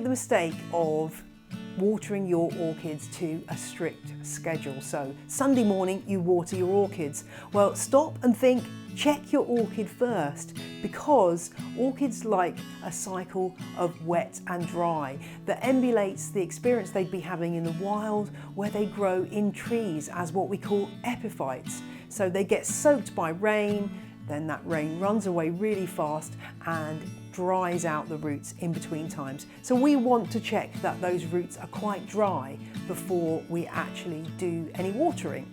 the mistake of watering your orchids to a strict schedule. So Sunday morning you water your orchids. Well, stop and think, check your orchid first, because orchids like a cycle of wet and dry that emulates the experience they'd be having in the wild, where they grow in trees as what we call epiphytes. So they get soaked by rain, then that rain runs away really fast and dries out the roots in between times. So we want to check that those roots are quite dry before we actually do any watering.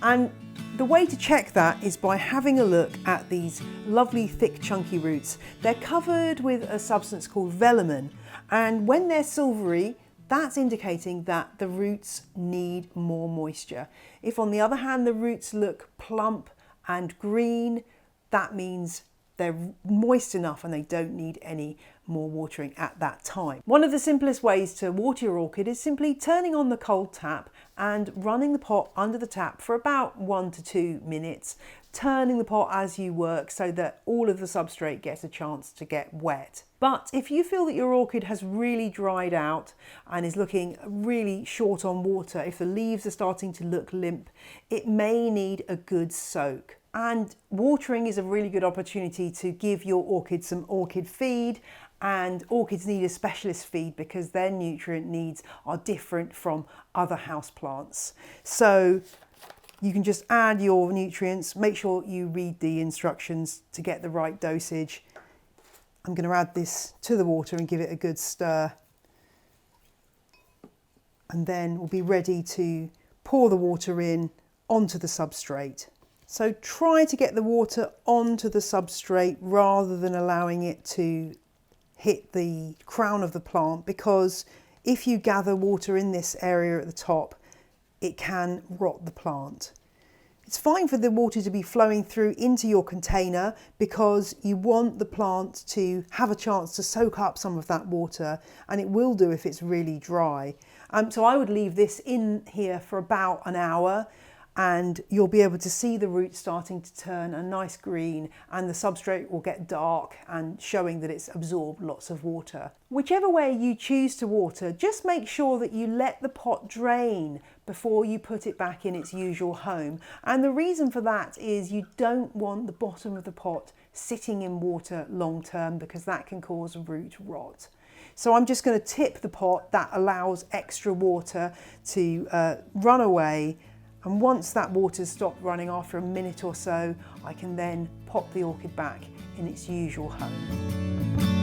And the way to check that is by having a look at these lovely thick chunky roots. They're covered with a substance called velamin, and when they're silvery, that's indicating that the roots need more moisture. If on the other hand the roots look plump and green, that means they're moist enough and they don't need any more watering at that time. One of the simplest ways to water your orchid is simply turning on the cold tap and running the pot under the tap for about 1 to 2 minutes, turning the pot as you work so that all of the substrate gets a chance to get wet. But if you feel that your orchid has really dried out and is looking really short on water, if the leaves are starting to look limp, it may need a good soak. And watering is a really good opportunity to give your orchid some orchid feed, and orchids need a specialist feed because their nutrient needs are different from other houseplants. So you can just add your nutrients, make sure you read the instructions to get the right dosage. I'm going to add this to the water and give it a good stir. And then we'll be ready to pour the water in onto the substrate. So try to get the water onto the substrate rather than allowing it to hit the crown of the plant, because if you gather water in this area at the top, it can rot the plant. It's fine for the water to be flowing through into your container because you want the plant to have a chance to soak up some of that water, and it will do if it's really dry. So I would leave this in here for about an hour, and you'll be able to see the roots starting to turn a nice green, and the substrate will get dark and showing that it's absorbed lots of water. Whichever way you choose to water, just make sure that you let the pot drain before you put it back in its usual home. And the reason for that is you don't want the bottom of the pot sitting in water long term, because that can cause root rot. So I'm just going to tip the pot. That allows extra water to run away. And once that water's stopped running after a minute or so, I can then pop the orchid back in its usual home.